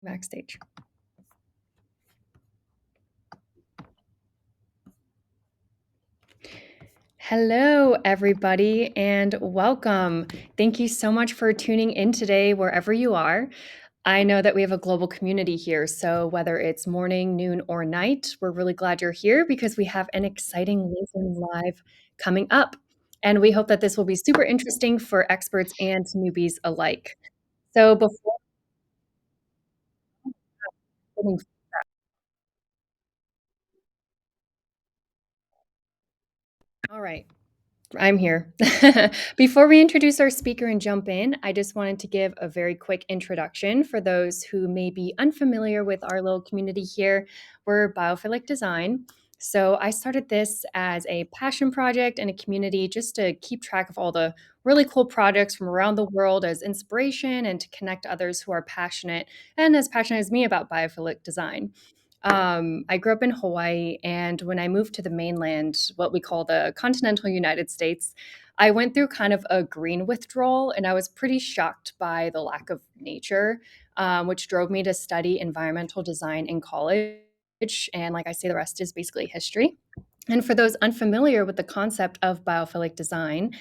Backstage. Hello, everybody, and welcome. Thank you so much for tuning in today, wherever you are. I know that we have a global community here, so whether it's morning, noon, or night, we're really glad you're here because we have an exciting LinkedIn Live coming up. And we hope that this will be super interesting for experts and newbies alike. So before getting all right. I'm here. Before we introduce our speaker and jump in, I just wanted to give a very quick introduction for those who may be unfamiliar with our little community here. We're Biophilic Design. So I started this as a passion project and a community just to keep track of all the really cool projects from around the world as inspiration and to connect others who are passionate and as passionate as me about biophilic design. I grew up in Hawaii, and when I moved to the mainland, what we call the continental United States, I went through kind of a green withdrawal, and I was pretty shocked by the lack of nature, which drove me to study environmental design in college. And like I say, the rest is basically history. And for those unfamiliar with the concept of biophilic design,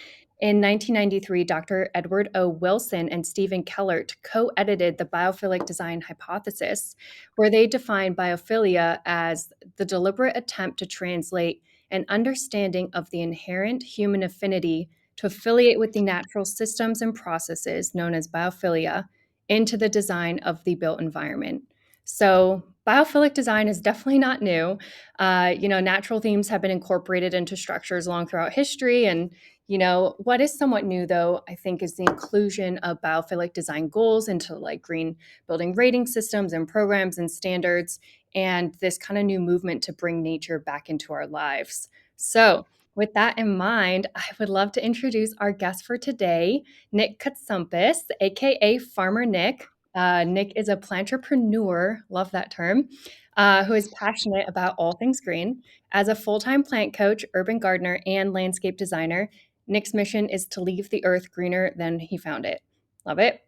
in 1993, Dr. Edward O. Wilson and Stephen Kellert co edited the biophilic design hypothesis, where they defined biophilia as the deliberate attempt to translate an understanding of the inherent human affinity to affiliate with the natural systems and processes known as biophilia into the design of the built environment. So, biophilic design is definitely not new. Natural themes have been incorporated into structures long throughout history. And, what is somewhat new, though, I think, is the inclusion of biophilic design goals into like green building rating systems and programs and standards, and this kind of new movement to bring nature back into our lives. So, with that in mind, I would love to introduce our guest for today, Nick Cutsumpas, aka Farmer Nick. Nick is a plantrepreneur, love that term, who is passionate about all things green. As a full time plant coach, urban gardener, and landscape designer, Nick's mission is to leave the earth greener than he found it. Love it.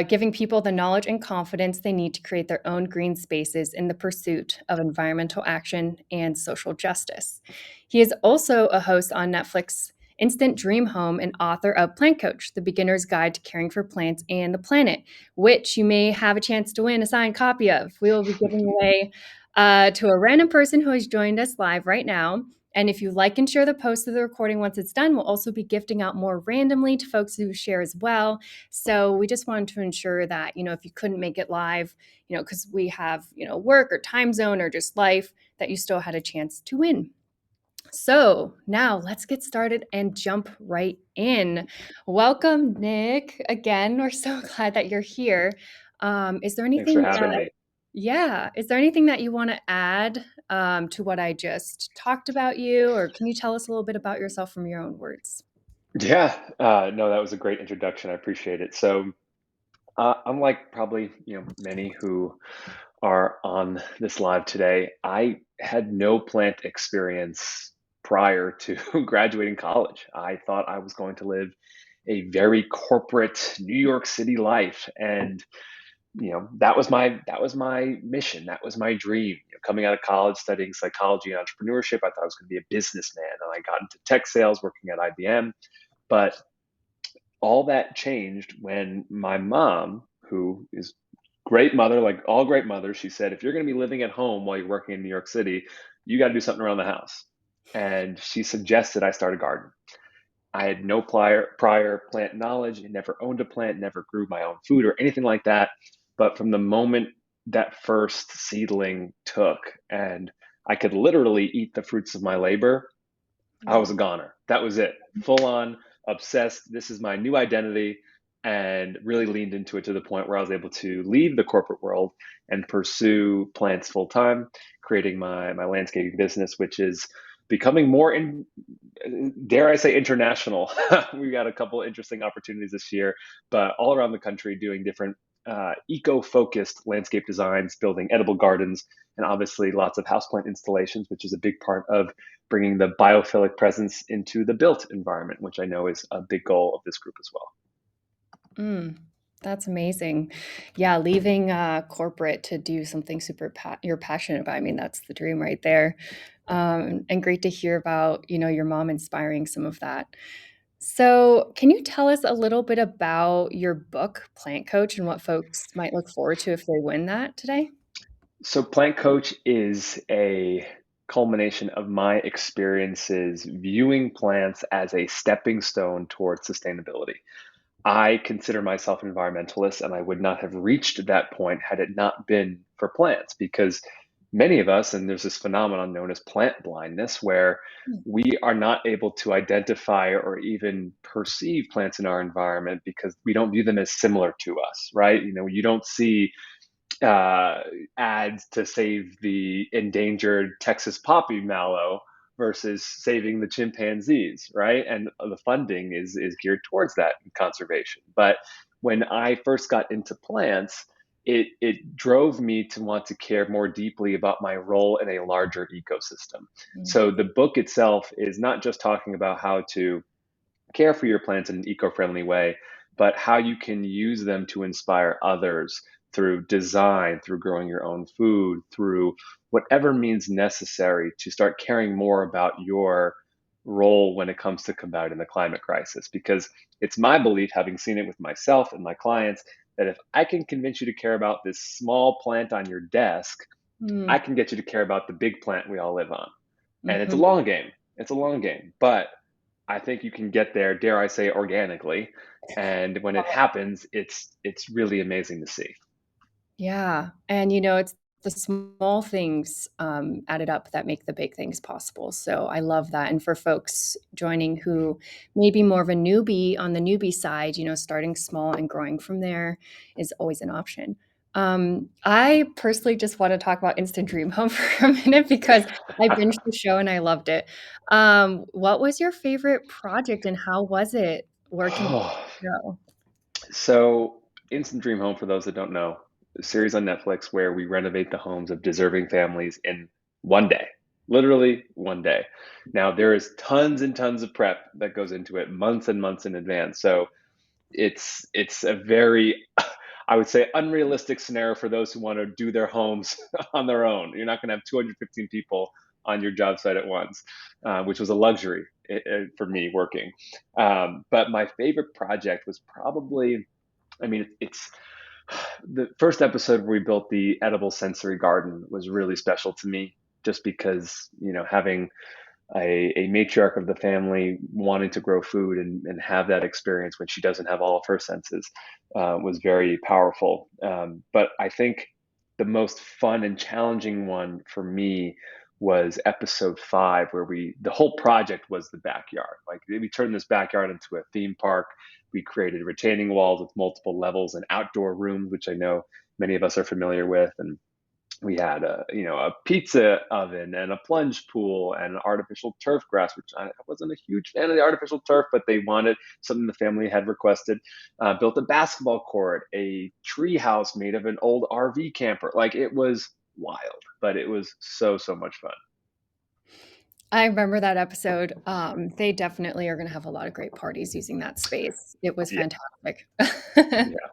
Giving people the knowledge and confidence they need to create their own green spaces in the pursuit of environmental action and social justice. He is also a host on Netflix Instant Dream Home and author of Plant Coach, The Beginner's Guide to Caring for Plants and the Planet, which you may have a chance to win a signed copy of. We will be giving away to a random person who has joined us live right now. And if you like and share the post of the recording once it's done, we'll also be gifting out more randomly to folks who share as well. So we just wanted to ensure that, if you couldn't make it live, because we have, work or time zone or just life, that you still had a chance to win. So now let's get started and jump right in. Welcome, Nick. Again, we're so glad that you're here. Is there Thanks for anything having me. yeah, is there anything that you want to add to what I just talked about you, or can you tell us a little bit about yourself from your own words? Yeah, no, that was a great introduction. I appreciate it. So, unlike probably many who are on this live today, I had no plant experience prior to graduating college. I thought I was going to live a very corporate New York City life, and that was my mission. That was my dream. Coming out of college, studying psychology and entrepreneurship, I thought I was going to be a businessman, and I got into tech sales, working at IBM. But all that changed when my mom, who is great mother, like all great mothers, she said, if you're going to be living at home while you're working in New York City, you got to do something around the house. And she suggested I start a garden. I had no prior plant knowledge, never owned a plant, never grew my own food or anything like that. But from the moment that first seedling took and I could literally eat the fruits of my labor, I was a goner. That was it. Full on obsessed. This is my new identity, and really leaned into it to the point where I was able to leave the corporate world and pursue plants full time, creating my landscaping business, which is becoming more dare I say, international. We got a couple interesting opportunities this year, but all around the country doing different eco-focused landscape designs, building edible gardens, and obviously lots of houseplant installations, which is a big part of bringing the biophilic presence into the built environment, which I know is a big goal of this group as well. Mm. That's amazing. Yeah, leaving corporate to do something you're passionate about. I mean, that's the dream right there. And great to hear about, your mom inspiring some of that. So, can you tell us a little bit about your book, Plant Coach, and what folks might look forward to if they win that today? So, Plant Coach is a culmination of my experiences viewing plants as a stepping stone towards sustainability. I consider myself an environmentalist, and I would not have reached that point had it not been for plants. Because many of us, and there's this phenomenon known as plant blindness, where Mm, we are not able to identify or even perceive plants in our environment because we don't view them as similar to us, right? You don't see uh, ads to save the endangered Texas poppy mallow versus saving the chimpanzees, right? And the funding is geared towards that conservation. But when I first got into plants, it drove me to want to care more deeply about my role in a larger ecosystem. mm, So the book itself is not just talking about how to care for your plants in an eco-friendly way, but how you can use them to inspire others through design, through growing your own food, through whatever means necessary to start caring more about your role when it comes to combating the climate crisis. Because it's my belief, having seen it with myself and my clients, that if I can convince you to care about this small plant on your desk, I mm, can get you to care about the big plant we all live on. And it's a mhm. long game. It's a long game, but I think you can get there, dare I say, organically. And when it happens, it's really amazing to see. Yeah, and, it's the small things, added up that make the big things possible, so I love that, and for folks joining who may be more of a newbie on the newbie side, starting small and growing from there is always an option. I personally just wanna talk about Instant Dream Home for a minute because I binged the show and I loved it. What was your favorite project and how was it working Oh, the show? so Instant Dream Home, for those that don't know, a series on Netflix where we renovate the homes of deserving families in one day, literally one day. Now, there is tons and tons of prep that goes into it, months and months in advance. So it's a very I would say unrealistic scenario for those who want to do their homes on their own. You're not going to have 215 people on your job site at once, which was a luxury for me working. But my favorite project was probably, I mean, it's the first episode where we built the edible sensory garden was really special to me, just because having a matriarch of the family wanting to grow food and have that experience when she doesn't have all of her senses was very powerful. But I think the most fun and challenging one for me was episode 5, where the whole project was the backyard. Like we turned this backyard into a theme park. We created retaining walls with multiple levels and outdoor rooms, which I know many of us are familiar with. And we had a pizza oven and a plunge pool and artificial turf grass, which I wasn't a huge fan of the artificial turf, but they wanted something the family had requested. Built a basketball court, a tree house made of an old RV camper. Like it was wild, but it was so much fun. I remember that episode. They definitely are gonna have a lot of great parties using that space. It was Yeah, fantastic. yeah.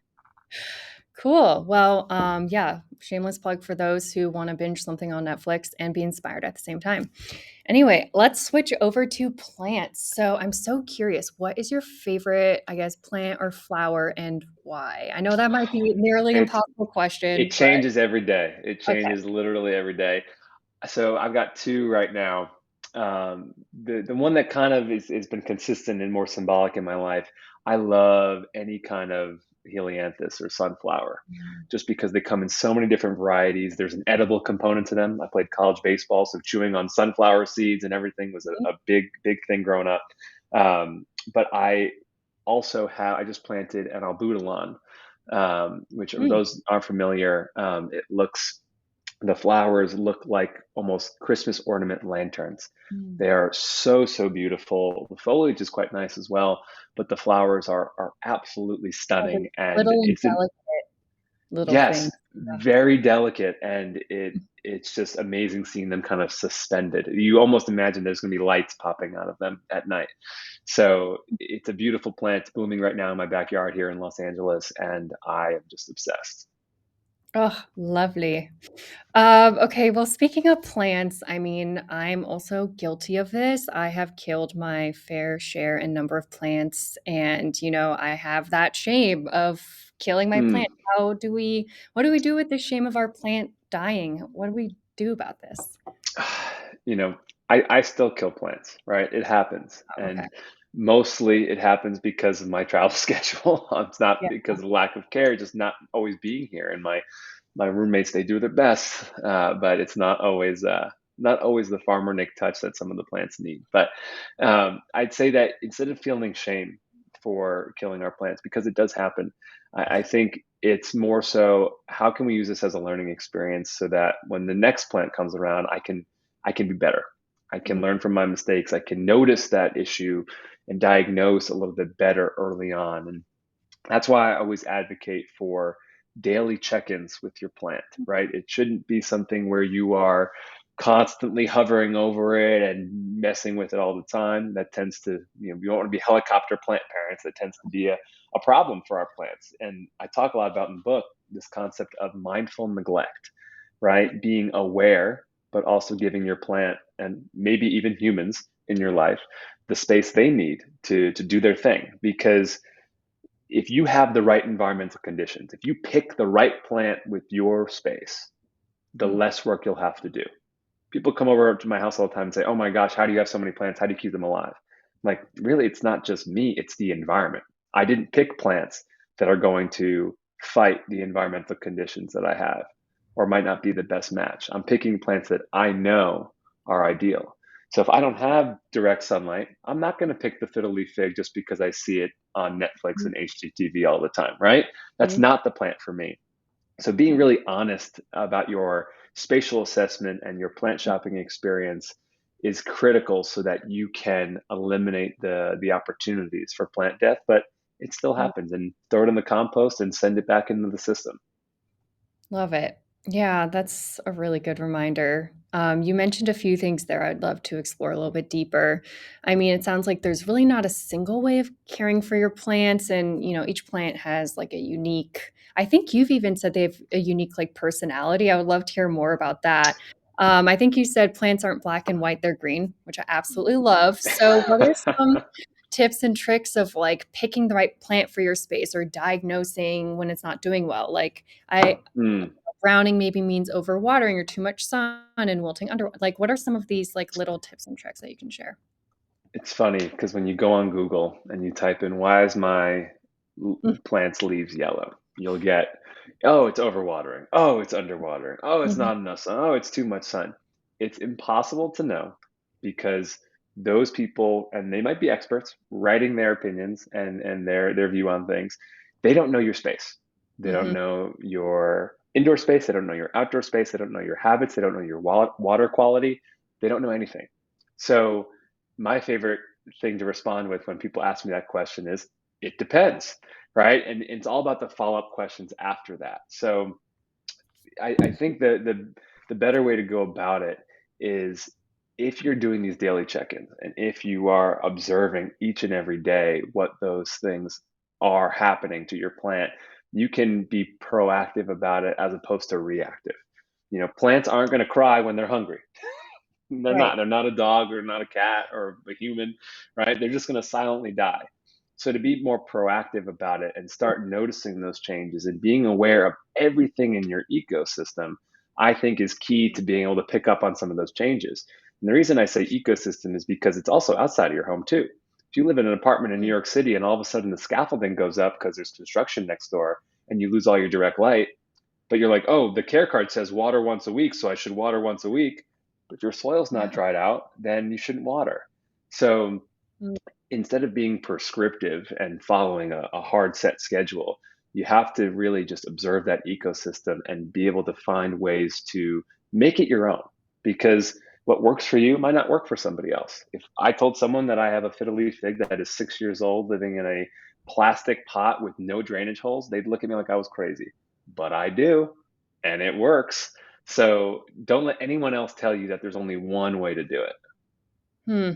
Cool. Well, yeah, shameless plug for those who wanna binge something on Netflix and be inspired at the same time. Anyway, let's switch over to plants. So I'm so curious, what is your favorite, I guess, plant or flower and why? I know that might be a nearly It's impossible it question, but changes every day. It okay. changes literally every day. So I've got two right now. The one that kind of is been consistent and more symbolic in my life. I love any kind of helianthus or sunflower, Mm, just because they come in so many different varieties. There's an edible component to them. I played college baseball, so chewing on sunflower seeds and everything was a big thing growing up. But I also have I just planted an albutilon, which for mm, those aren't familiar, the flowers look like almost Christmas ornament lanterns. mm. They are so beautiful. The foliage is quite nice as well, but the flowers are absolutely Oh, they're stunning, and little and it's an delicate. little things. Yes, very delicate, and it's just amazing seeing them kind of suspended. You almost imagine there's gonna be lights popping out of them at night. So it's a beautiful plant. It's blooming right now in my backyard here in Los Angeles, and I am just obsessed. Oh, lovely. Okay, well, speaking of plants, I mean, I'm also guilty of this. I have killed my fair share and number of plants, and I have that shame of killing my plant. Mm. What do we do with the shame of our plant dying? What do we do about this? You know, I still kill plants, right? It happens, Oh, okay. and mostly it happens because of my travel schedule. It's not Yeah. because of lack of care, just not always being here. And my roommates, they do their best, but it's not always the farmer Nick touch that some of the plants need. But I'd say that instead of feeling shame for killing our plants, because it does happen, I think it's more so how can we use this as a learning experience so that when the next plant comes around, I can be better. I can Mm, learn from my mistakes. I can notice that issue and diagnose a little bit better early on. And that's why I always advocate for daily check-ins with your plant, right? It shouldn't be something where you are constantly hovering over it and messing with it all the time. That tends to, we don't want to be helicopter plant parents. That tends to be a problem for our plants. And I talk a lot about in the book this concept of mindful neglect, right? Being aware, but also giving your plant and maybe even humans in your life the space they need to do their thing. Because if you have the right environmental conditions, if you pick the right plant with your space, the mm, less work you'll have to do. People come over to my house all the time and say, "Oh my gosh, how do you have so many plants? How do you keep them alive?" Like, really, it's not just me, it's the environment. I didn't pick plants that are going to fight the environmental conditions that I have or might not be the best match. I'm picking plants that I know are ideal. So if I don't have direct sunlight, I'm not going to pick the fiddle leaf fig just because I see it on Netflix mm, and HGTV all the time, right? That's mm, not the plant for me. So being really honest about your spatial assessment and your plant shopping experience is critical so that you can eliminate the opportunities for plant death, but it still mm. happens, and throw it in the compost and send it back into the system. Love it. Yeah, that's a really good reminder. You mentioned a few things there I'd love to explore a little bit deeper. I mean, it sounds like there's really not a single way of caring for your plants, and each plant has like a unique. I think you've even said they have a unique like personality. I would love to hear more about that. I think you said plants aren't black and white; they're green, which I absolutely love. So, what are some tips and tricks of like picking the right plant for your space or diagnosing when it's not doing well? Like I Mm. browning maybe means overwatering or too much sun and wilting under like, what are some of these, like, little tips and tricks that you can share? It's funny because when you go on Google and you type in, "Why is my Mm, plant's leaves yellow?" You'll get, "Oh, it's overwatering. Oh, it's underwatering. Oh, it's mhm, not enough sun. Oh, it's too much sun." It's impossible to know because those people, and they might be experts writing their opinions and their view on things, they don't know your space. They don't mhm, know your indoor space. They don't know your outdoor space. They don't know your habits. They don't know your water quality. They don't know anything. So my favorite thing to respond with when people ask me that question is, it depends, right? And it's all about the follow-up questions after that. So I think the better way to go about it is, if you're doing these daily check-ins and if you are observing each and every day what those things are happening to your plant, you can be proactive about it as opposed to reactive. Plants aren't going to cry when they're hungry. They're right, not. They're not a dog or not a cat or a human, right? They're just going to silently die. So to be more proactive about it and start noticing those changes and being aware of everything in your ecosystem, I think is key to being able to pick up on some of those changes. And the reason I say ecosystem is because it's also outside of your home too. If you live in an apartment in New mm, York City and all of a sudden the scaffolding goes up because there's construction next door and you lose all your direct light, but you're like, "Oh, the care card says water once a week, so I should water once a week." But if your soil's not yeah, dried out, then you shouldn't water. So mm, instead of being prescriptive and following a hard set schedule, you have to really just observe that ecosystem and be able to find ways to make it your own. Because what works for you might not work for somebody else. If I told someone that I have a fiddle leaf fig that is 6 years old living in a plastic pot with no drainage holes, they'd look at me like I was crazy. but I do, and it works. So don't let anyone else tell you that there's only one way to do it. Hmm.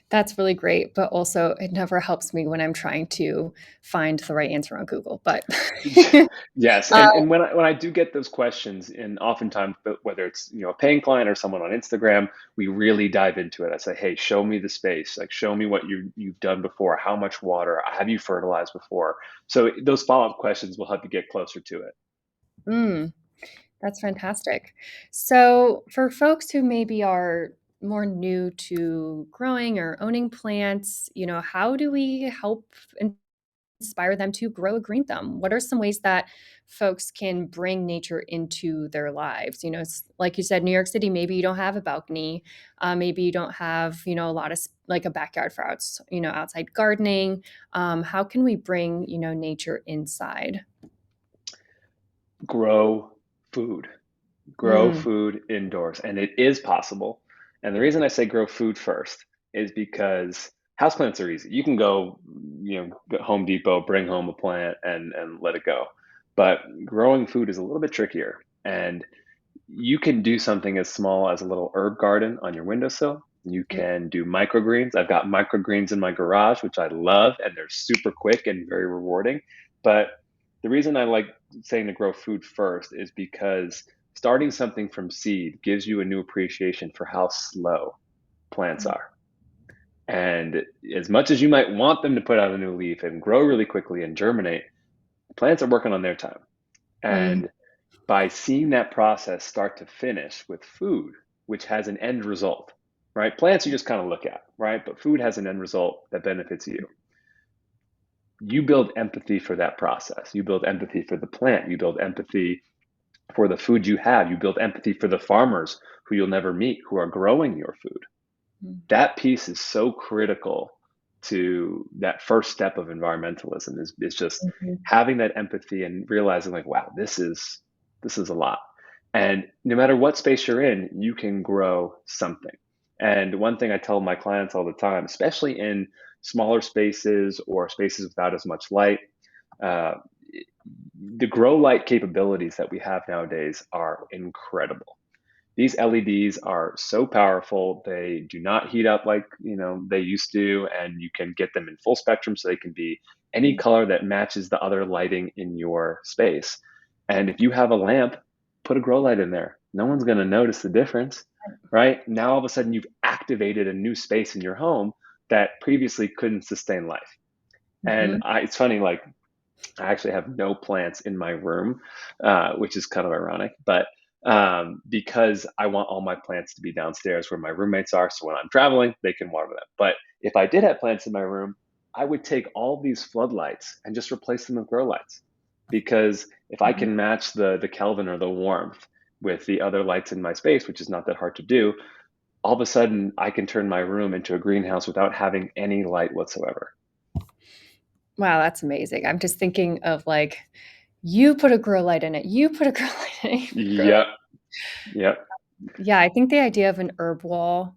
That's really great, but also it never helps me when I'm trying to find the right answer on Google. But Yes, uh, and when I do get those questions, and oftentimes, but whether it's a paying client or someone on Instagram, we really dive into it. I say, hey, show me the space, like show me what you've done before, how much water, have you fertilized before? So those follow-up questions will help you get closer to it. mm, that's fantastic. So, for folks who maybe are more new to growing or owning plants, how do we help inspire them to grow a green thumb? What are some ways that folks can bring nature into their lives? It's like you said, New York City, maybe you don't have a balcony. Maybe you don't have, a lot of like a backyard for outside gardening. How can we bring, nature inside? Grow food. Grow Mm, food indoors, and it is possible. And the reason I say grow food first is because houseplants are easy. You can go, go Home Depot, bring home a plant, and let it go. But growing food is a little bit trickier, and you can do something as small as a little herb garden on your windowsill. You mm, can do microgreens. I've got microgreens in my garage, which I love, and they're super quick and very rewarding. But the reason I like saying to grow food first is because starting something from seed gives you a new appreciation for how slow plants mm, are. And as much as you might want them to put out a new leaf and grow really quickly and germinate, plants are working on their time. mm, And by seeing that process start to finish with food, which has an end result, right? Plants you just kind of look at, right? But food has an end result that benefits you. You build empathy for that process. You build empathy for the plant. You build empathy for the food you have. You build empathy for the farmers who you'll never meet who are growing your food. mm, That piece is so critical to that first step of environmentalism is just mhm, having that empathy and realizing like, wow, this is a lot. And no matter what space you're in, you can grow something. And one thing I tell my clients all the time, especially in smaller spaces or spaces without as much light, uh, the grow light capabilities that we have nowadays are incredible. These LEDs are so powerful. They do not heat up like, they used to, and you can get them in full spectrum so they can be any mm, color that matches the other lighting in your space. And if you have a lamp, put a grow light in there. No one's going to notice the difference, right? Now all of a sudden you've activated a new space in your home that previously couldn't sustain life. And mhm, it's funny, like I actually have no plants in my room, which is kind of ironic, but because I want all my plants to be downstairs where my roommates are. So when I'm traveling, they can water them. But if I did have plants in my room, I would take all these floodlights and just replace them with grow lights. Because if I mhm. can match the Kelvin or the warmth with the other lights in my space, which is not that hard to do, all of a sudden I can turn my room into a greenhouse without having any light whatsoever. Wow, that's amazing. I'm just thinking of like, you put a grow light in it. You put a grow light in it. You put a grow light. Yep. Yep. Yeah, I think the idea of an herb wall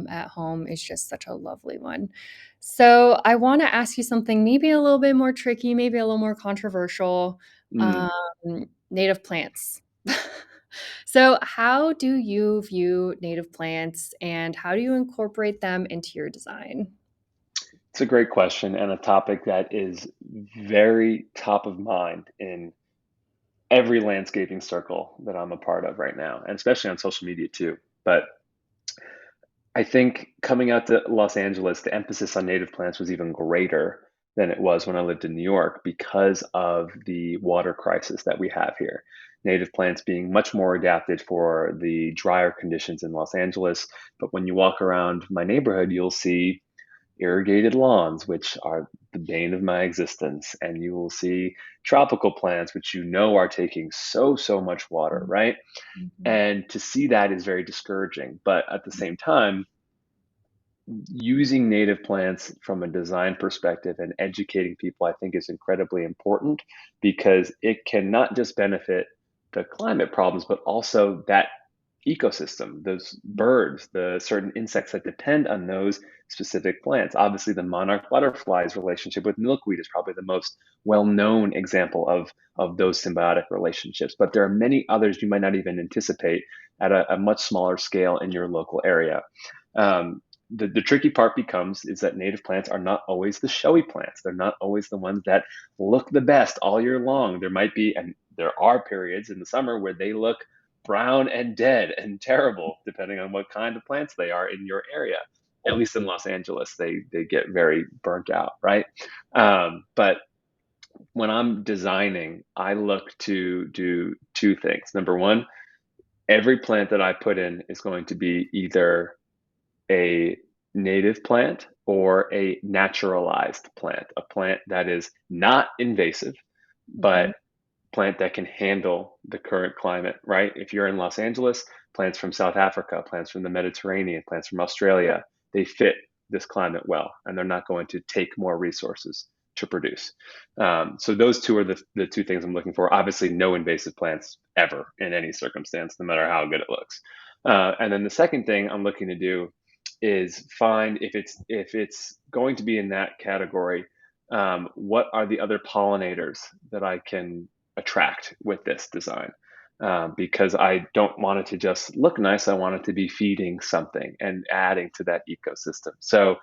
at home is just such a lovely one. So I want to ask you something maybe a little bit more tricky, maybe a little more controversial. Mm. Um, native plants. So, how do you view native plants and how do you incorporate them into your design? It's a great question and a topic that is very top of mind in every landscaping circle that I'm a part of right now, and especially on social media too. But I think coming out to Los Angeles, the emphasis on native plants was even greater than it was when I lived in New York because of the water crisis that we have here. Native plants being much more adapted for the drier conditions in Los Angeles. But when you walk around my neighborhood, you'll see irrigated lawns, which are the bane of my existence. And you will see tropical plants, which are taking so much water, right? Mhm. And to see that is very discouraging. But at the same time, using native plants from a design perspective and educating people, I think, is incredibly important because it can not just benefit the climate problems, but also that ecosystem, those birds, the certain insects that depend on those specific plants. Obviously, the monarch butterfly's relationship with milkweed is probably the most well-known example of those symbiotic relationships. But there are many others you might not even anticipate at a much smaller scale in your local area. Um, the tricky part becomes is that native plants are not always the showy plants. They're not always the ones that look the best all year long. There might be, and there are periods in the summer where they look brown and dead and terrible, depending on what kind of plants they are in your area. At least in Los Angeles, they get very burnt out, right? But when I'm designing, I look to do two things. Number one, every plant that I put in is going to be either a native plant or a naturalized plant, a plant that is not invasive, Hmm. but plant that can handle the current climate, right? If you're in Los Angeles, plants from South Africa, plants from the Mediterranean, plants from Australia, they fit this climate well, and they're not going to take more resources to produce. So those two are the two things I'm looking for. Obviously, no invasive plants ever in any circumstance, no matter how good it looks. And then the second thing I'm looking to do is find if it's going to be in that category, what are the other pollinators that I can attract with this design, because I don't want it to just look nice. I want it to be feeding something and adding to that ecosystem. So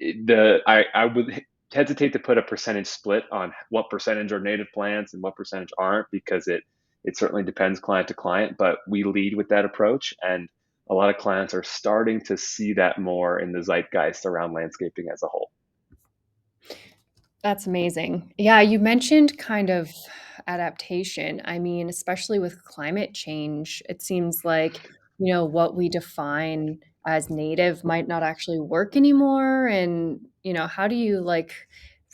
I would hesitate to put a percentage split on what percentage are native plants and what percentage aren't, because it certainly depends client to client. But we lead with that approach, and a lot of clients are starting to see that more in the zeitgeist around landscaping as a whole. That's amazing. Yeah, you mentioned kind of adaptation. I mean, especially with climate change, it seems like, what we define as native might not actually work anymore. And, how do you like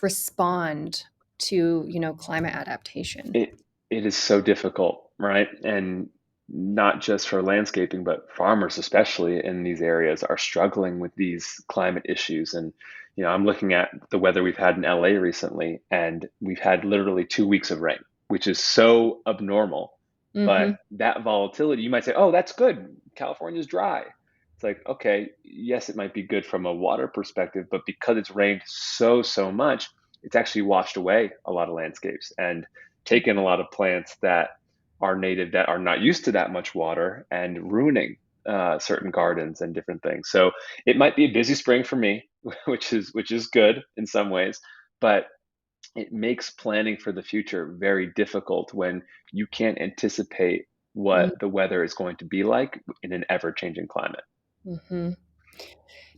respond to, climate adaptation? It is so difficult, right? And not just for landscaping, but farmers, especially in these areas, are struggling with these climate issues. And I'm looking at the weather we've had in LA recently, and we've had literally 2 weeks of rain, which is so abnormal. But Hmm. that volatility, you might say, "Oh, that's good. California's dry." It's like, okay, yes, it might be good from a water perspective, but because it's rained so much, it's actually washed away a lot of landscapes and taken a lot of plants that are native that are not used to that much water and ruining certain gardens and different things. So it might be a busy spring for me, which is good in some ways, but it makes planning for the future very difficult when you can't anticipate what the weather is going to be like in an ever changing climate. Mm-hmm.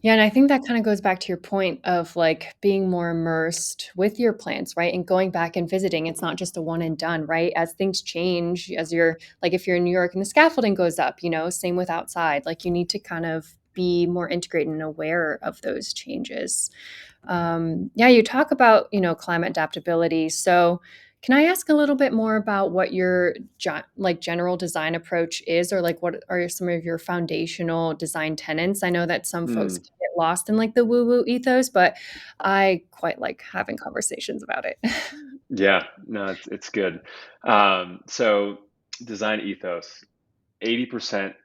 Yeah, and I think that kind of goes back to your point of like being more immersed with your plants, right? And going back and visiting. It's not just a one and done, right? As things change, as you're like if you're in New York and the scaffolding goes up, same with outside. Like you need to kind of be more integrated and aware of those changes. Yeah, you talk about, climate adaptability. So, can I ask a little bit more about what your like general design approach is, or like what are some of your foundational design tenets? I know that some folks Mm, can get lost in like the woo-woo ethos, but I quite like having conversations about it. yeah, no, it's good. So design ethos, 80%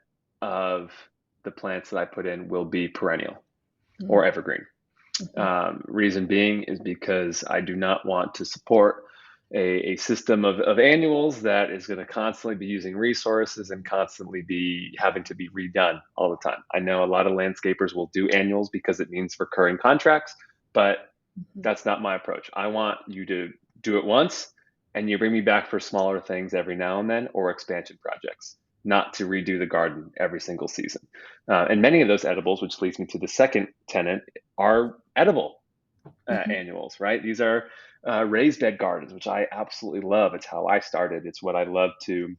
of the plants that I put in will be perennial or Mm, evergreen. mhm, Reason being is because I do not want to support a system of annuals that is going to constantly be using resources and constantly be having to be redone all the time. I know a lot of landscapers will do annuals because it means recurring contracts, but mhm, that's not my approach. I want you to do it once and you bring me back for smaller things every now and then or expansion projects, not to redo the garden every single season. And many of those edibles, which leads me to the second tenant, are edible mhm, annuals, right? These are raised bed gardens, which I absolutely love. It's how I started. It's what I love to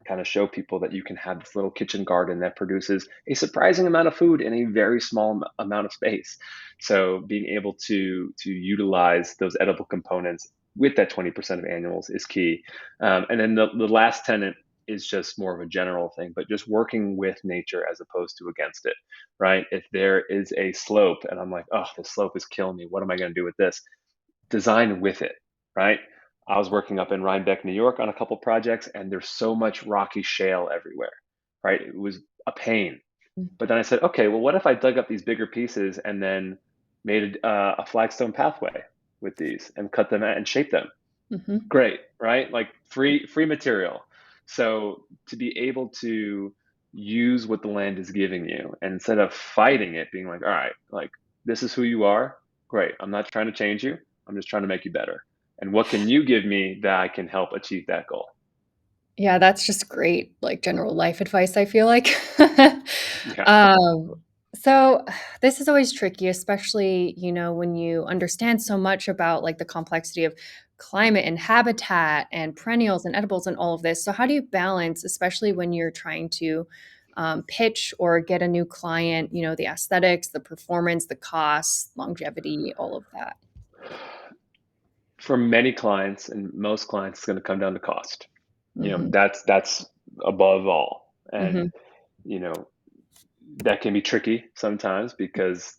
kind of show people, that you can have this little kitchen garden that produces a surprising amount of food in a very small amount of space. So being able to utilize those edible components with that 20% of annuals is key. And then the last tenant is just more of a general thing, but just working with nature as opposed to against it, right? If there is a slope and I'm like, oh, the slope is killing me, what am I going to do with this? Design with it, right? I was working up in Rhinebeck, New York on a couple projects, and there's so much rocky shale everywhere. right? It was a pain. But then I said, okay, well, what if I dug up these bigger pieces and then made a flagstone pathway with these and cut them out and shape them? Mm-hmm. Great, right? Like free material. So to be able to use what the land is giving you, and instead of fighting it, being like, all right, like this is who you are. Great. I'm not trying to change you. I'm just trying to make you better. And what can you give me that I can help achieve that goal? Yeah, that's just great, like, general life advice, I feel like. Yeah. Um, so this is always tricky, especially, when you understand so much about, like, the complexity of climate and habitat and perennials and edibles and all of this. So how do you balance, especially when you're trying to, pitch or get a new client, the aesthetics, the performance, the costs, longevity, all of that? For many clients and most clients, it's going to come down to cost. Mhm, That's above all. And mhm, you know, that can be tricky sometimes because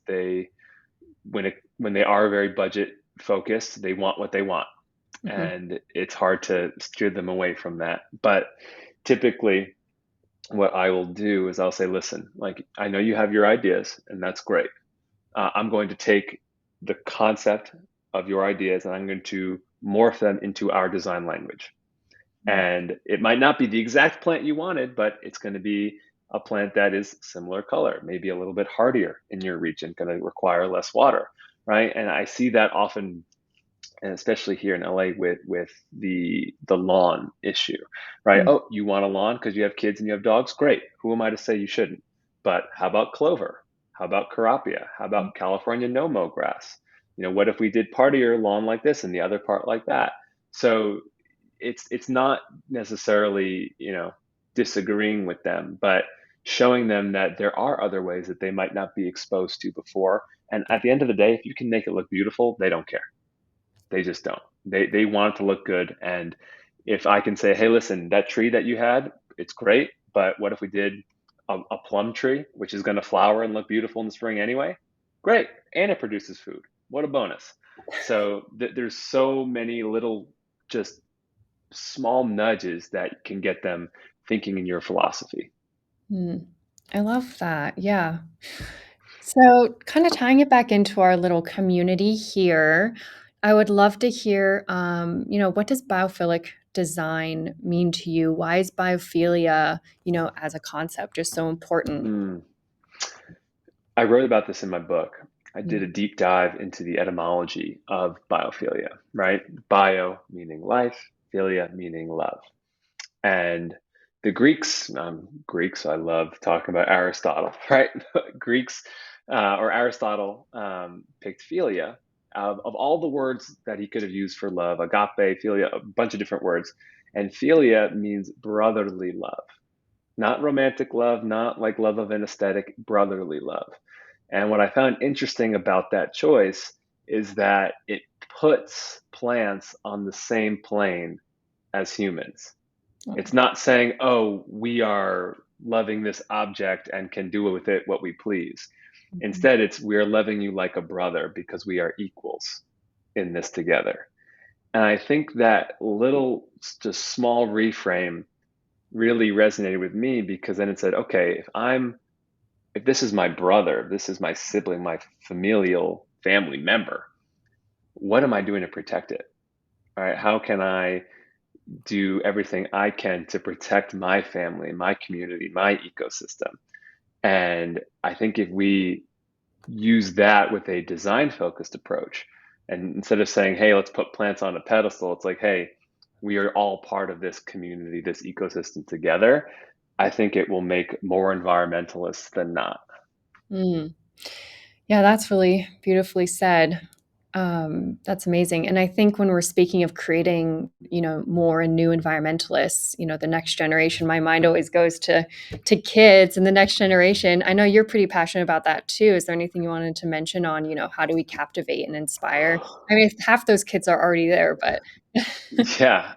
when they are very budget focused, they want what they want, mhm, and it's hard to steer them away from that. But typically, what I will do is I'll say, listen, like I know you have your ideas, and that's great. I'm going to take the concept of your ideas and I'm going to morph them into our design language. mm, And it might not be the exact plant you wanted, but it's going to be a plant that is similar color, maybe a little bit hardier in your region, going to require less water, right? And I see that often, and especially here in LA with the lawn issue, right? mm, Oh, you want a lawn because you have kids and you have dogs? Great. Who am I to say you shouldn't? But how about clover? How about carapia? How mm, about California no-mow grass? What if we did part of your lawn like this and the other part like that? So it's not necessarily, disagreeing with them, but showing them that there are other ways that they might not be exposed to before. And at the end of the day, if you can make it look beautiful, they don't care. They just don't. They want it to look good. And if I can say, hey, listen, that tree that you had, it's great, but what if we did a plum tree, which is going to flower and look beautiful in the spring anyway? Great, and it produces food. What a bonus! So there's so many little, just small nudges that can get them thinking in your philosophy. mm. I love that, yeah. So, kinda tying it back into our little community here, I would love to hear, what does biophilic design mean to you? Why is biophilia, as a concept just so important? Hmm. I wrote about this in my book. I did Mm, a deep dive into the etymology of biophilia, right? Bio meaning life, philia meaning love. And the Greeks, Greeks, I love talking about Aristotle, right? Greeks or Aristotle picked philia of all the words that he could have used for love, agape, philia, a bunch of different words. And philia means brotherly love, not romantic love, not like love of an aesthetic, brotherly love. And what I found interesting about that choice is that it puts plants on the same plane as humans. oh, It's not saying, oh, we are loving this object and can do with it what we please. mhm, Instead, it's we are loving you like a brother because we are equals in this together. And I think that little, just small reframe really resonated with me because then it said, okay, if this is my brother, if this is my sibling, my familial family member, what am I doing to protect it? All right, how can I do everything I can to protect my family, my community, my ecosystem? And I think if we use that with a design focused approach, and instead of saying, hey, let's put plants on a pedestal, it's like, hey, we are all part of this community, this ecosystem together. I think it will make more environmentalists than not. mm. Yeah, that's really beautifully said. That's amazing, and I think when we're speaking of creating, more and new environmentalists, the next generation, my mind always goes to kids and the next generation. I know you're pretty passionate about that too. Is there anything you wanted to mention on, how do we captivate and inspire? I mean, half those kids are already there, but Yeah,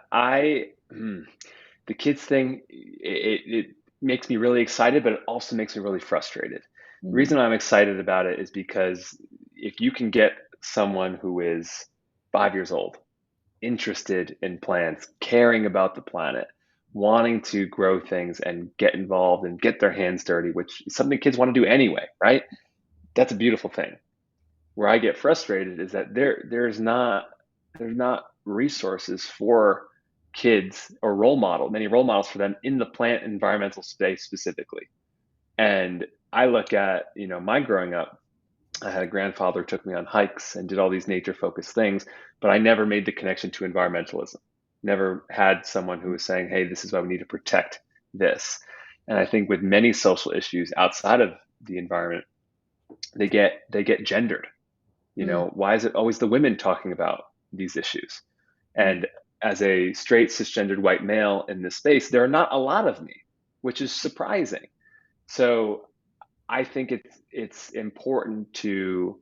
the kids thing, it makes me really excited, but it also makes me really frustrated. The Mm, reason I'm excited about it is because if you can get someone who is 5 years old, interested in plants, caring about the planet, wanting to grow things and get involved and get their hands dirty, which is something kids want to do anyway, right? That's a beautiful thing. Where I get frustrated is that there's not resources for kids or many role models for them in the plant environmental space specifically. And I look at, my growing up, I had a grandfather who took me on hikes and did all these nature focused things, but I never made the connection to environmentalism. Never had someone who was saying, hey, this is why we need to protect this. And I think with many social issues outside of the environment, they get gendered. Mm, Why is it always the women talking about these issues? mm, And as a straight cisgendered white male in this space, there are not a lot of me, which is surprising. So I think it's important to,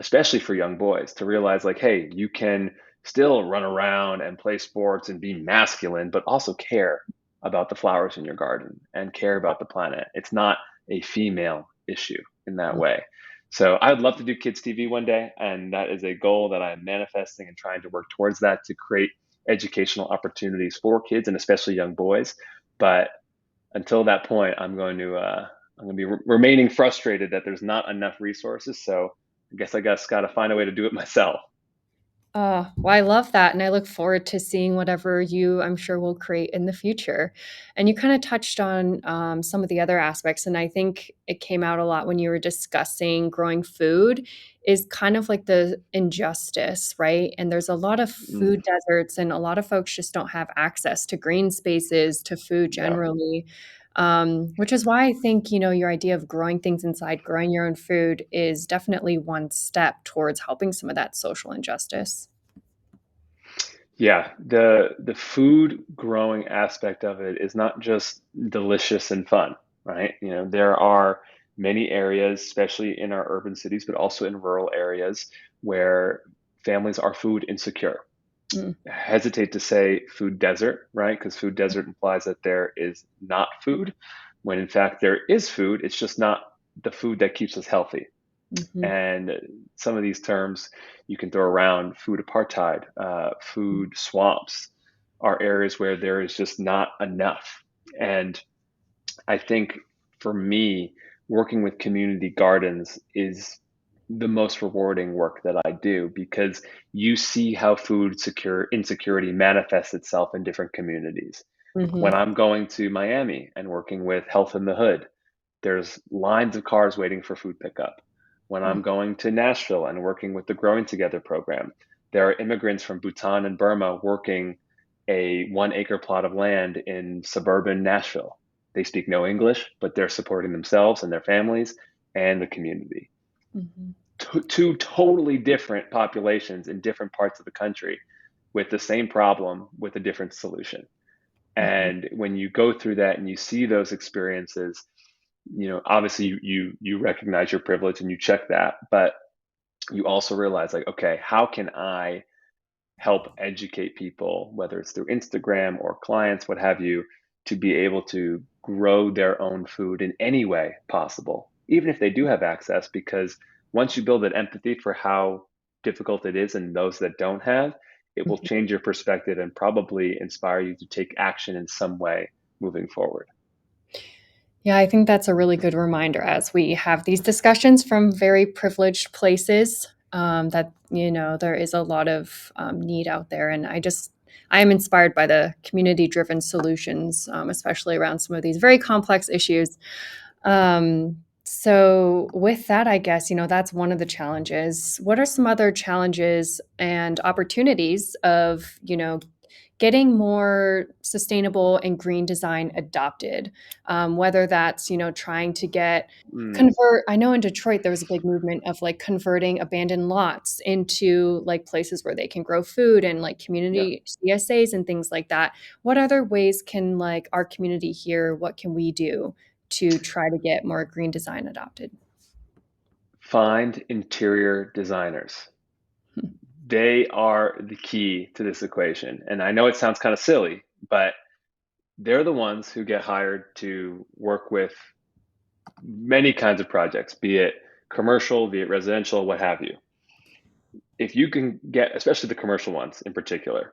especially for young boys, to realize like, hey, you can still run around and play sports and be masculine, but also care about the flowers in your garden and care about the planet. It's not a female issue in that mm. way. So I'd love to do kids TV one day, and that is a goal that I'm manifesting and trying to work towards, that to create educational opportunities for kids and especially young boys. But until that point, I'm going to be remaining frustrated that there's not enough resources. So I guess got to find a way to do it myself. Oh, well, I love that, and I look forward to seeing whatever you, I'm sure, will create in the future. And you kind of touched on some of the other aspects, and I think it came out a lot when you were discussing growing food is kind of like the injustice, right? And there's a lot of Mm, food deserts, and a lot of folks just don't have access to green spaces, to food yeah. generally. Which is why I think, your idea of growing things inside, growing your own food is definitely one step towards helping some of that social injustice. Yeah, the food growing aspect of it is not just delicious and fun, right? There are many areas, especially in our urban cities, but also in rural areas, where families are food insecure. Mm, Hesitate to say food desert, right? Because food desert implies that there is not food, when in fact there is food. It's just not the food that keeps us healthy. mhm, And some of these terms you can throw around: food apartheid, mm, food swamps, are areas where there is just not enough. And I think for me, working with community gardens is the most rewarding work that I do, because you see how food secure insecurity manifests itself in different communities. When mhm, I'm going to Miami and working with Health in the Hood, there's lines of cars waiting for food pickup. When mm, I'm going to Nashville and working with the Growing Together program, there are immigrants from Bhutan and Burma working a 1 acre plot of land in suburban Nashville. They speak no English, but they're supporting themselves and their families and the community. mhm, Two totally different populations in different parts of the country with the same problem with a different solution. mhm. And when you go through that and you see those experiences, obviously you recognize your privilege and you check that, but you also realize like, okay, how can I help educate people, whether it's through Instagram or clients, what have you, to be able to grow their own food in any way possible, even if they do have access. Because once you build an empathy for how difficult it is and those that don't have, it will Mhm. change your perspective and probably inspire you to take action in some way moving forward. Yeah, I think that's a really good reminder as we have these discussions from very privileged places, that, there is a lot of need out there. And I am inspired by the community driven solutions, especially around some of these very complex issues. So, with that, I guess, that's one of the challenges. What are some other challenges and opportunities of, getting more sustainable and green design adopted, whether that's trying to get Mm, convert. I know in Detroit there was a big movement of like converting abandoned lots into like places where they can grow food and like yeah. community CSAs and things like that. What other ways can like our community here? What can we do to try to get more green design adopted? Find interior designers. They are the key to this equation. And I know it sounds kind of silly, but they're the ones who get hired to work with many kinds of projects, be it commercial, be it residential, what have you. If you can get, especially the commercial ones in particular,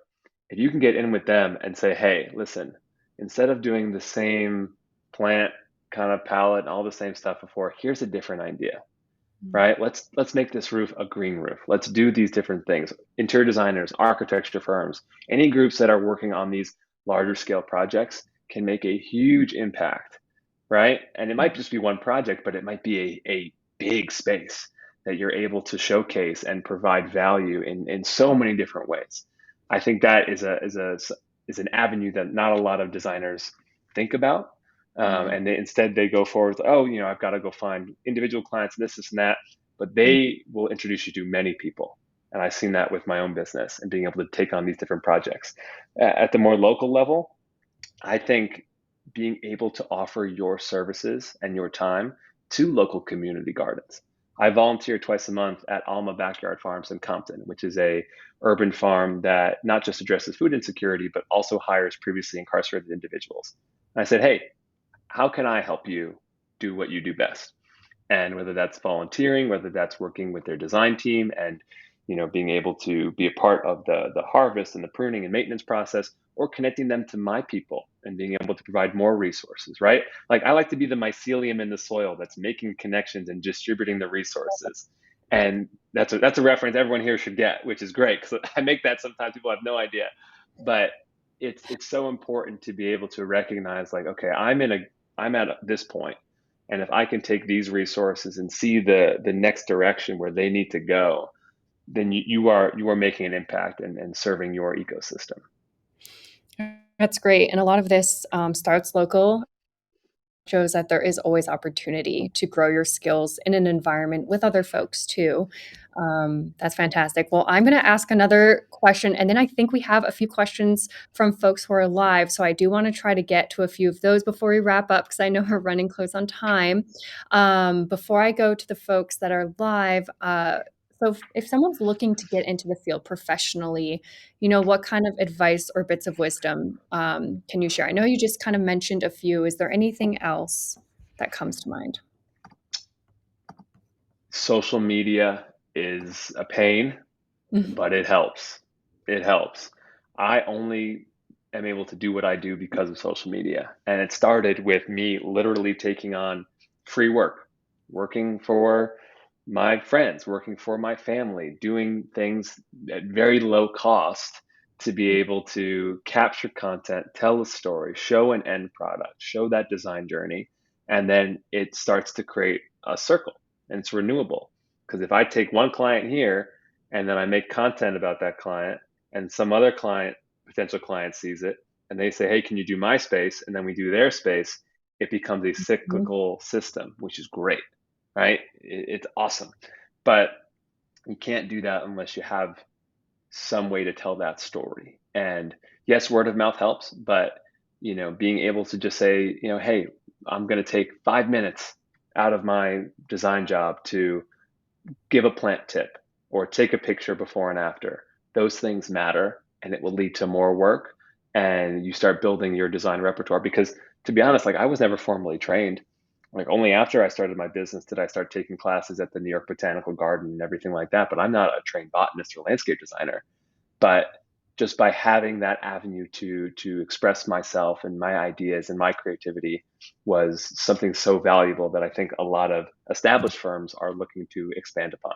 if you can get in with them and say, hey, listen, instead of doing the same plant kind of palette and all the same stuff before, here's a different idea, right? Let's make this roof a green roof. Let's do these different things. Interior designers, architecture firms, any groups that are working on these larger scale projects can make a huge impact, right? And it might just be one project, but it might be a big space that you're able to showcase and provide value in so many different ways. I think that is an avenue that not a lot of designers think about. Yeah. And instead they go forward with, oh, I've got to go find individual clients, this, and that. But Mm. they will introduce you to many people. And I've seen that with my own business and being able to take on these different projects. At the more local level, I think being able to offer your services and your time to local community gardens. I volunteer twice a month at Alma Backyard Farms in Compton, which is a urban farm that not just addresses food insecurity, but also hires previously incarcerated individuals. And I said, hey, how can I help you do what you do best? And whether that's volunteering, whether that's working with their design team and being able to be a part of the harvest and the pruning and maintenance process, or connecting them to my people and being able to provide more resources, right? Like I like to be the mycelium in the soil that's making connections and distributing the resources. And that's a reference everyone here should get, which is great because I make that sometimes people have no idea. But it's so important to be able to recognize like, okay, I'm at this point, and if I can take these resources and see the next direction where they need to go, then you are making an impact and serving your ecosystem. That's great. And a lot of this starts local, shows that there is always opportunity to grow your skills in an environment with other folks too. That's fantastic. Well, I'm going to ask another question, and then I think we have a few questions from folks who are live. So I do want to try to get to a few of those before we wrap up, because I know we're running close on time. Before I go to the folks that are live, so if someone's looking to get into the field professionally, what kind of advice or bits of wisdom can you share? I know you just kind of mentioned a few. Is there anything else that comes to mind? Social media is a pain, Mhm. but it helps. It helps. I only am able to do what I do because of social media. And it started with me literally taking on free work, working for my friends, working for my family, doing things at very low cost to be able to capture content, tell a story, show an end product, show that design journey. And then it starts to create a circle and it's renewable. Because if I take one client here and then I make content about that client, and some other client, potential client sees it, and they say, "Hey, can you do my space?" And then we do their space. It becomes a Mhm. cyclical system, which is great, right? It's awesome, but you can't do that unless you have some way to tell that story. And yes, word of mouth helps, but being able to just say, "Hey, I'm going to take 5 minutes out of my design job to give a plant tip or take a picture before and after. Those things matter and it will lead to more work and you start building your design repertoire because to be honest, like I was never formally trained. Like only after I started my business did I start taking classes at the New York Botanical Garden and everything like that, but I'm not a trained botanist or landscape designer. But just by having that avenue to express myself and my ideas and my creativity was something so valuable that I think a lot of established firms are looking to expand upon.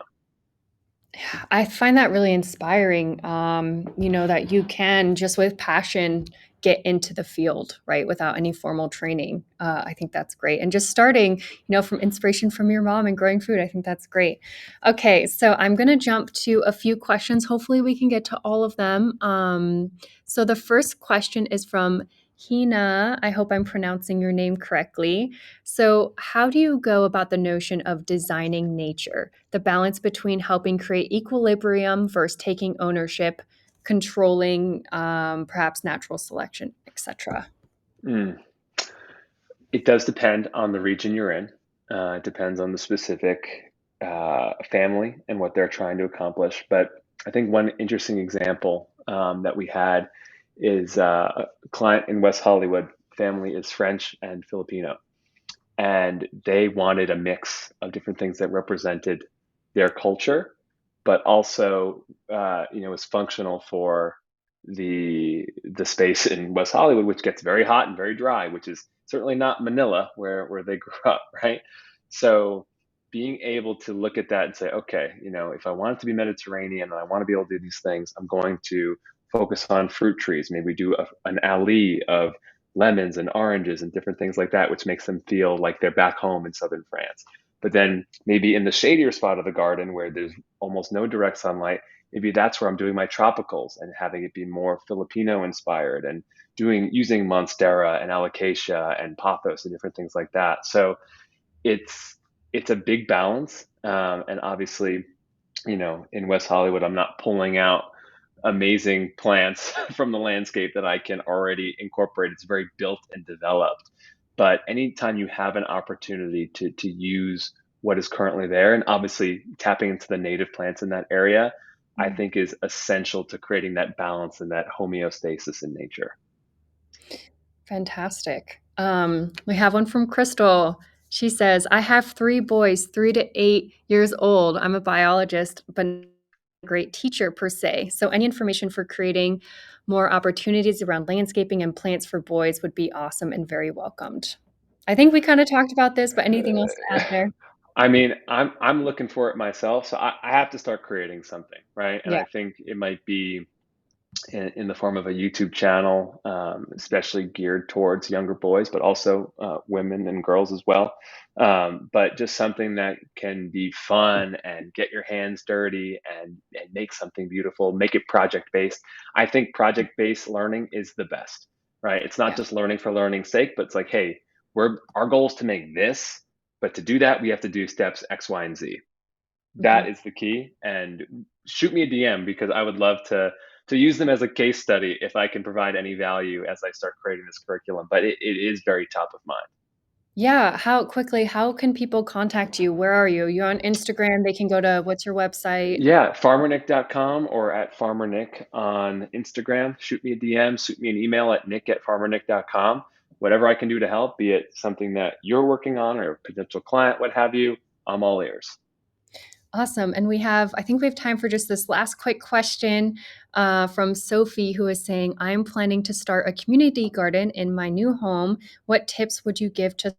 I find that really inspiring, that you can just with passion get into the field, right, without any formal training. I think that's great. And just starting, from inspiration from your mom and growing food, I think that's great. Okay, so I'm going to jump to a few questions. Hopefully, we can get to all of them. So the first question is from Hina. I hope I'm pronouncing your name correctly. So, how do you go about the notion of designing nature, the balance between helping create equilibrium versus taking ownership, controlling perhaps natural selection, etc.? Mm. It does depend on the region you're in. It depends on the specific family and what they're trying to accomplish. But I think one interesting example that we had is a client in West Hollywood. Family is French and Filipino, and they wanted a mix of different things that represented their culture, but also was functional for the space in West Hollywood, which gets very hot and very dry, which is certainly not Manila where they grew up, right? So being able to look at that and say, okay, if I want it to be Mediterranean and I want to be able to do these things, I'm going to focus on fruit trees. Maybe do an alley of lemons and oranges and different things like that, which makes them feel like they're back home in southern France. But then maybe in the shadier spot of the garden where there's almost no direct sunlight, maybe that's where I'm doing my tropicals and having it be more Filipino inspired and using Monstera and Alocasia and Pothos and different things like that. So it's it's a big balance. And obviously, in West Hollywood, I'm not pulling out amazing plants from the landscape that I can already incorporate. It's very built and developed. But anytime you have an opportunity to use what is currently there, and obviously tapping into the native plants in that area, I think is essential to creating that balance and that homeostasis in nature. Fantastic. We have one from Crystal. She says, I have 3 boys, 3 to 8 years old. I'm a biologist, but not a great teacher per se. So, any information for creating more opportunities around landscaping and plants for boys would be awesome and very welcomed. I think we kind of talked about this, but anything else to add there? I mean, I'm looking for it myself, so I have to start creating something, right? And Yeah. I think it might be in the form of a YouTube channel, especially geared towards younger boys, but also women and girls as well. But just something that can be fun and get your hands dirty and make something beautiful, make it project based. I think project based learning is the best, right? It's not Yeah. just learning for learning's sake, but it's like, hey, our goal is to make this, but to do that, we have to do steps X, Y, and Z. Mhm. That is the key. And shoot me a DM because I would love to use them as a case study if I can provide any value as I start creating this curriculum. But it is very top of mind. Yeah. How can people contact you? Where are you? You're on Instagram. They can go to what's your website? Yeah, farmernick.com or at farmernick on Instagram. Shoot me a DM, shoot me an email at nick@farmernick.com. Whatever I can do to help, be it something that you're working on or a potential client, what have you, I'm all ears. Awesome. And I think we have time for just this last quick question from Sophie, who is saying, I'm planning to start a community garden in my new home. What tips would you give to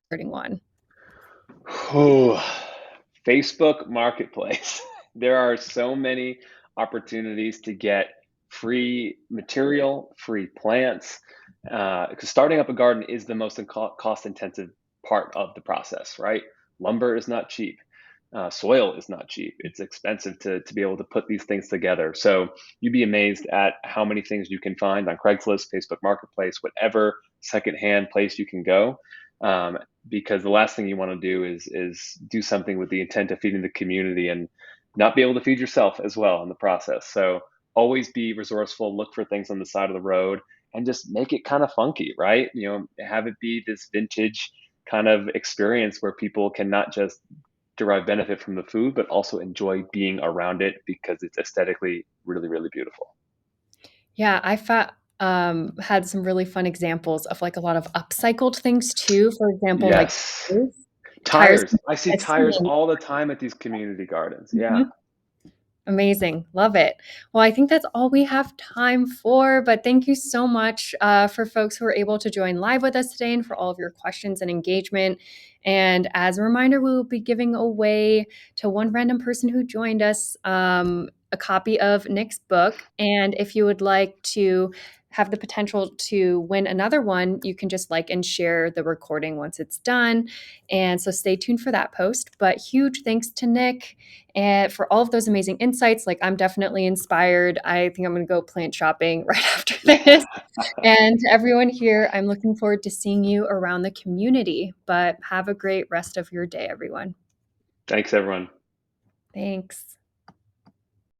starting one? Oh, Facebook Marketplace. There are so many opportunities to get free material, free plants. Because starting up a garden is the most cost intensive part of the process, right? Lumber is not cheap. Soil is not cheap. It's expensive to be able to put these things together. So you'd be amazed at how many things you can find on Craigslist, Facebook Marketplace, whatever secondhand place you can go. Um, because the last thing you want to do is do something with the intent of feeding the community and not be able to feed yourself as well in the process. So always be resourceful, look for things on the side of the road and just make it kind of funky, right? Have it be this vintage kind of experience where people can not just derive benefit from the food, but also enjoy being around it because it's aesthetically really, really beautiful. Yeah, had some really fun examples of like a lot of upcycled things too. For example, like Yes. tires. Tires Tires. I see I've tires seen. all the time at these community gardens. Yeah. Mhm. Amazing. Love it. Well, I think that's all we have time for, but thank you so much for folks who are able to join live with us today and for all of your questions and engagement. And as a reminder, we will be giving away to one random person who joined us a copy of Nick's book. And if you would like to have the potential to win another one, you can just like and share the recording once it's done. And so stay tuned for that post. But huge thanks to Nick and for all of those amazing insights. Like, I'm definitely inspired. I think I'm going to go plant shopping right after this. And to everyone here, I'm looking forward to seeing you around the community. But have a great rest of your day, everyone. Thanks, everyone. Thanks.